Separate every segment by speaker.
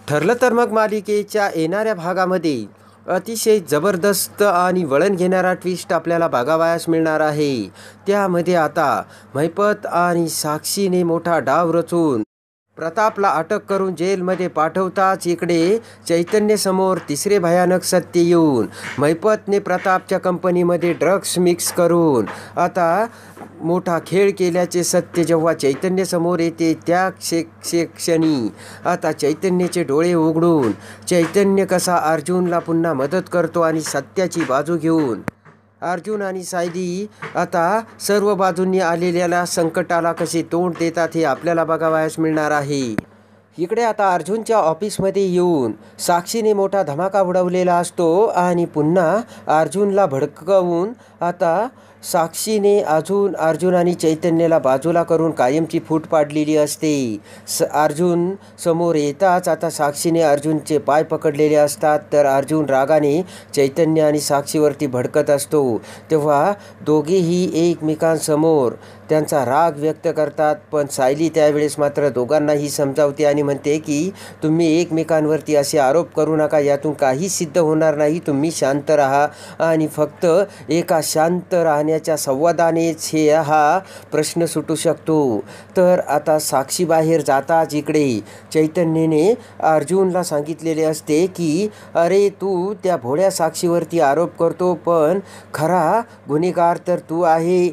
Speaker 1: ठरलं तर मग मालिकेच्या येणाऱ्या भागामध्ये अतिशय जबरदस्त आणि वळण घेणारा ट्विस्ट आपल्याला बघावयास मिळणार आहे. त्यामध्ये आता महिपत आणि साक्षीने मोठा डाव रचून प्रतापला अटक करून जेलमध्ये पाठवताच इकडे चैतन्यसमोर तिसरे भयानक सत्य येऊन महिपतने प्रतापच्या कंपनीमध्ये ड्रग्स मिक्स करून आता मोठा खेळ केल्याचे सत्य जेव्हा चैतन्यसमोर येते त्या क्षणी आता चैतन्याचे डोळे उघडून चैतन्य कसा अर्जुनला पुन्हा मदत करतो आणि सत्याची बाजू घेऊन अर्जुन आणि सायली आता सर्व बाजूंनी आलेल्या संकटाला कसे तोंड देतात हे आपल्याला बघावयास मिळणार आहे. इकडे आता अर्जुनच्या ऑफिसमध्ये येऊन साक्षीने मोठा धमाका उडवलेला असतो आणि पुन्हा अर्जुनला भडकवून आता साक्षीने अर्जुन आणि चैतन्याला बाजूला करून कायमची फूट पाडलेली असते. अर्जुन समोर येताच आता साक्षीने अर्जुनचे पाय पकडलेले असतात तर अर्जुन रागाने चैतन्य आणि साक्षीवरती भडकत असतो. तेव्हा दोघेही एकमेकांसमोर त्यांचा राग व्यक्त करतात, पण सायली त्यावेळेस मात्र दोघांनाही समजावते आणि म्हणते की तुम्ही एकमेकांवरती असे आरोप करू नका, यातून काही सिद्ध होणार नाही, तुम्ही शांत राहा आणि फक्त एका शांत राहण्याच्या संवादानेच हा प्रश्न सुटू शकतो. तर आता साक्षी बाहेर जाताच इकडे चैतन्यने अर्जुनला सांगितलेले असते की अरे तू त्या भोळ्या साक्षीवरती आरोप करतो, पण खरा गुन्हेगार तर तू आहे.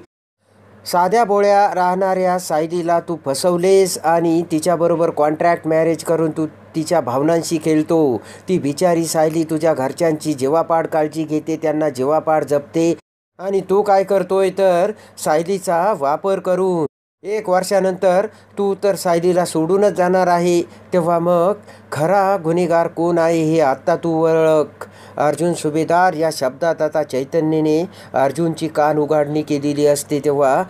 Speaker 1: साध्या बोळ्या राहणाऱ्या सायलीला तू फसवलेस आणि तिच्याबरोबर कॉन्ट्रॅक्ट मॅरेज करून तू तिच्या भावनांशी खेळतो. ती बिचारी सायली तुझ्या घरच्यांची जीवापाड काळजी घेते, त्यांना जीवापाड जपते आणि तू काय करतोय तर सायलीचा वापर करून 1 वर्षानंतर तू तर सायलीला सोडूनच जाणार आहे. तेव्हा मग खरा गुन्हेगार कोण आहे हे आत्ता तू ओळख. अर्जुन सुभेदार या शब्दात आता चैतन्यने अर्जुनची कान उघाडणी केलेली असते. तेव्हा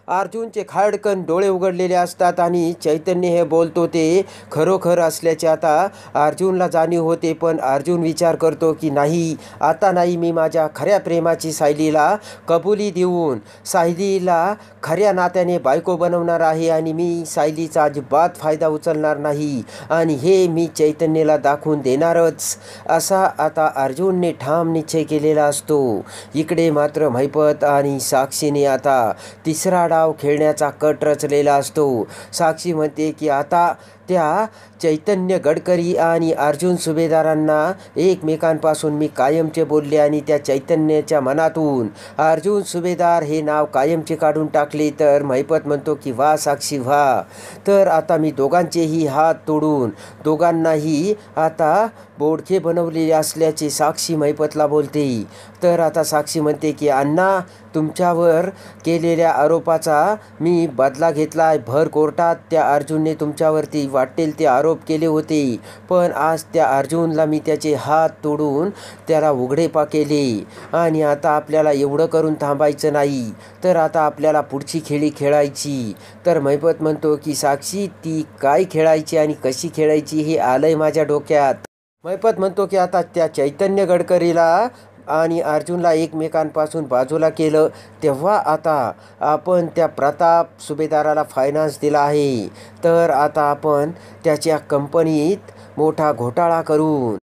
Speaker 1: अर्जुनचे खाडकन डोळे उघडलेले असतात आणि चैतन्य हे बोलतो ते खरोखर असल्याचे आता अर्जुनला जाणीव होते. पण अर्जुन विचार करतो की नाही, आता नाही, मी माझ्या खऱ्या प्रेमाची सायलीला कबुली देऊन सायलीला खऱ्या नात्याने बायको बनवणार आहे आणि मी सायलीचा अजिबात फायदा उचलणार नाही आणि हे मी चैतन्याला दाखवून देणारच, असा आता अर्जुनने ठाम निश्चय केलेला असतो. इकडे मात्र महिपत आणि साक्षीने आता तिसरा डाव खेळण्याचा कट रचलेला असतो. साक्षी म्हणते की आता त्या चैतन्य गडकरी आणि अर्जुन सुभेदारांना एकमेकांपासून मी कायमचे बोलले आणि त्या चैतन्याच्या मनातून अर्जुन सुभेदार हे नाव कायमचे काढून टाकले. तर महिपत म्हणतो की वा साक्षी वा, तर आता मी दोघांचेही हात तोडून दोघांनाही आता बोडखे बनवलेले असल्याचे साक्षी महिपतला बोलते. तर आता साक्षी म्हणते की अण्णा, तुमच्यावर केलेल्या आरोपाचा मी बदला घेतला आहे. भर कोर्टात त्या अर्जुनने तुमच्यावरती वाटेल ते आरोप केले होते, पण आज त्या अर्जुनला मी त्याचे हात तोडून त्याला उघडेपा केले आणि आता आपल्याला एवढं करून थांबायचं नाही, तर आता आपल्याला पुढची खेळी खेळायची. तर महिपत म्हणतो की साक्षी, ती काय खेळायची आणि कशी खेळायची हे आलंय माझ्या डोक्यात. महिपत म्हणतो की आता त्या चैतन्य गडकरीला आणि अर्जुनला एकमेकांपासून बाजूला केलं, तेव्हा आता आपण त्या प्रताप सुभेदाराला फायनान्स दिला आहे, तर आता आपण त्याच्या कंपनीत मोठा घोटाळा करून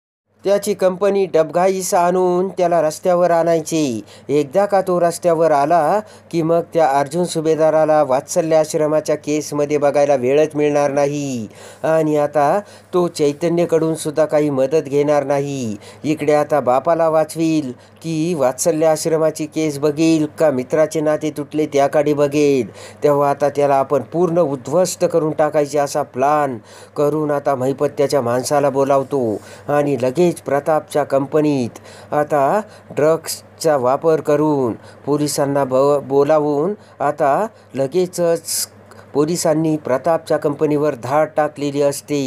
Speaker 1: त्याची कंपनी डबघाईस आणून त्याला रस्त्यावर आणायची. एकदा का तो रस्त्यावर आला की मग त्या अर्जुन सुभेदाराला वात्सल्य आश्रमाच्या केसमध्ये बघायला वेळच मिळणार नाही आणि आता तो चैतन्यकडून सुद्धा काही मदत घेणार नाही. इकडे आता बापाला वाचवील की वात्सल्य आश्रमाची केस बघेल का मित्राचे नाते तुटले त्याकडे बघेल. तेव्हा आता त्याला आपण पूर्ण उद्ध्वस्त करून टाकायचे असा प्लान करून आता महिपत त्याच्या माणसाला बोलावतो आणि लगेच प्रतापच्या कंपनीत आता ड्रग्सचा वापर करून पोलिसांना बोलावून आता लगेचच पोलिसांनी प्रतापच्या कंपनीवर धाड टाकलेली असते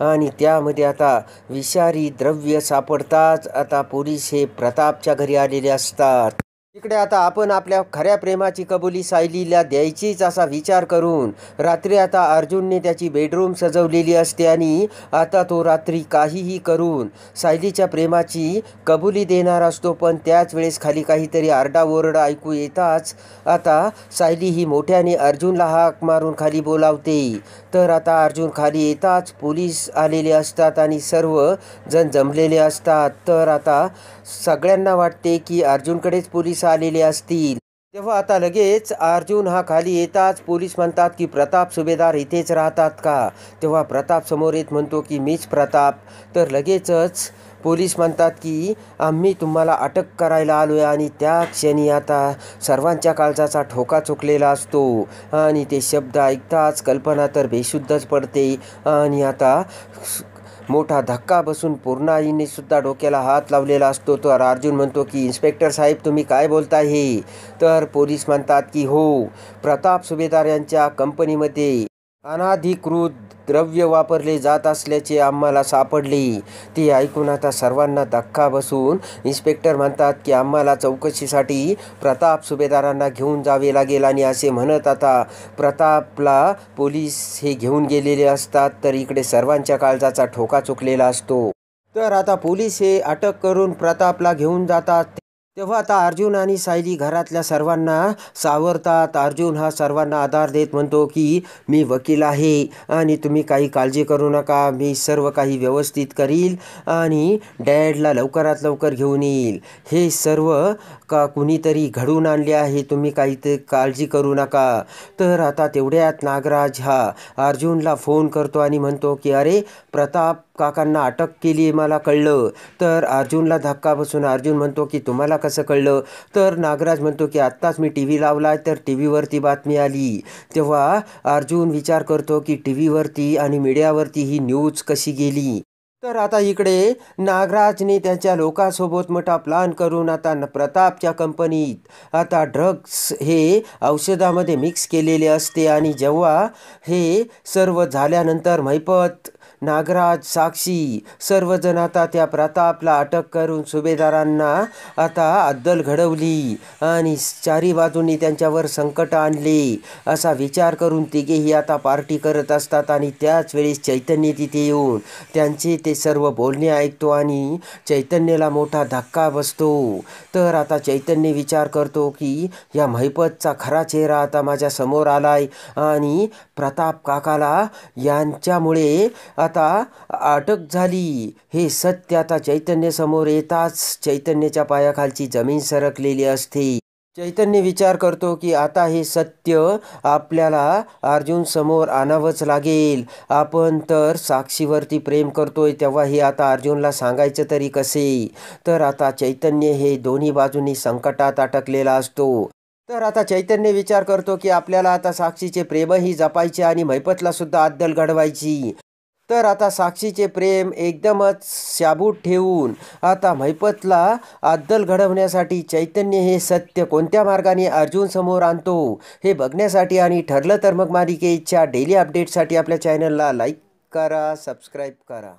Speaker 1: आणि त्यामध्ये आता विषारी द्रव्य सापडताच आता पोलीस हे प्रतापच्या घरी आलेले असतात. इकडे आता आपण आपल्या खऱ्या प्रेमाची कबुली सायलीला द्यायचीच असा विचार करून रात्री आता अर्जुनने त्याची बेडरूम सजवलेली असते आणि आता तो रात्री काहीही करून सायलीच्या प्रेमाची कबुली देणार असतो. पण त्याच वेळेस खाली काहीतरी आरडाओरडा ऐकू येताच आता सायली ही मोठ्याने अर्जुनला हाक मारून खाली बोलावते. तर आता अर्जुन खाली येताच पोलीस आलेले असतात आणि सर्व जण जमलेले असतात. तर आता सगळ्यांना वाटते की अर्जुनकडेच पोलीस आलेले असतील. तेव्हा आता लगेच अर्जुन हा खाली येताच पोलीस म्हणतात की प्रताप सुभेदार इथेच राहतात का? तेव्हा प्रताप समोर येत म्हणतो की मीच प्रताप. तर लगेचच पोलीस म्हणतात की आम्ही तुम्हाला अटक करायला आलो आहे. आणि त्या क्षणी आता सर्वांच्या काळजाचा ठोका चुकलेला असतो आणि ते शब्द ऐकताच कल्पना तर बेशुद्धच पडते आणि आता मोठा धक्का बसून पूर्णाईने सुद्धा डोक्याला हात लावलेला असतो. तर अर्जुन म्हणतो की इन्स्पेक्टर साहेब तुम्ही काय बोलताय हे? तर पोलीस म्हणतात की हो, प्रताप सुभेदार यांच्या कंपनीमध्ये अनाधिकृत द्रव्य वापरले जात असल्याचे आम्हाला सापडले. ते ऐकून आता सर्वांना धक्का बसून इन्स्पेक्टर म्हणतात की आम्हाला चौकशीसाठी प्रताप सुभेदारांना घेऊन जावे लागेल. आणि असे म्हणत आता प्रतापला पोलीस हे घेऊन गेलेले असतात. तर इकडे सर्वांच्या काळजाचा ठोका चुकलेला असतो. तर आता पोलीस हे अटक करून प्रतापला घेऊन जातात. तेव्हा आता अर्जुन आणि सायली घरातल्या सर्वांना सावरतात. अर्जुन हा सर्वांना आधार देत म्हणतो की मी वकील आहे आणि तुम्ही काही काळजी करू नका, मी सर्व काही व्यवस्थित करील आणि डॅडला लवकरात लवकर घेऊन येईल. हे सर्व कुणीतरी घडवून आणले आहे, तुम्ही काही ते काळजी करू नका. तर आता तेवढ्यात नागराज हा अर्जुनला फोन करतो आणि म्हणतो की अरे प्रताप काकांना अटक केली मला कळलं. तर अर्जुनला धक्का बसून अर्जुन म्हणतो की तुम्हाला कसं कळलं? तर नागराज म्हणतो की आत्ताच मी TV लावला तर TV वरती बातमी आली. तेव्हा अर्जुन विचार करतो की TV वरती आणि मीडियावरती ही न्यूज कशी गेली. तर आता इकडे नागराजने त्यांच्या लोकांसोबत मोठा प्लान करून आता प्रतापच्या कंपनीत आता ड्रग्स हे औषधामध्ये मिक्स केलेले असते. आणि जेव्हा हे सर्व झाल्यानंतर महिपत, नागराज, साक्षी सर्वजण आता त्या प्रतापला अटक करून सुभेदारांना आता अद्दल घडवली आणि चारी बाजूंनी त्यांच्यावर संकट आणले असा विचार करून तिघेही आता पार्टी करत असतात. आणि त्याच वेळेस चैतन्य तिथे येऊन त्यांचे ते सर्व बोलणे ऐकतो आणि चैतन्यला मोठा धक्का बसतो. तर आता चैतन्य विचार करतो की या महिपतचा खरा चेहरा आता माझ्या समोर आलाय आणि प्रताप काकाला यांच्यामुळे आता अटक झाली हे सत्य आता चैतन्य समोर येताच चैतन्याच्या पायाखालची जमीन सरकलेली असते. चैतन्य विचार करतो की आता हे सत्य आपल्याला अर्जुन समोर आणावंच लागेल. आपण तर साक्षीवरती प्रेम करतोय तेव्हा हे आता अर्जुनला सांगायचं तरी कसे? तर आता चैतन्य हे दोन्ही बाजूंनी संकटात अटकलेला असतो. तर आता चैतन्य विचार करतो की आपल्याला आता साक्षीचे प्रेमही जपायचे आणि महिपतला सुद्धा अद्दल घडवायची. तर आता साक्षीचे प्रेम एकदमच शाबूत ठेवून आता महिपतला अद्दल घडवण्यासाठी चैतन्य हे सत्य कोणत्या मार्गाने अर्जुन समोर आणतो हे बघण्यासाठी आणि ठरलं तर मग मालिकेच्या डेली अपडेटसाठी आपल्या चॅनलला लाईक करा, सबस्क्राईब करा.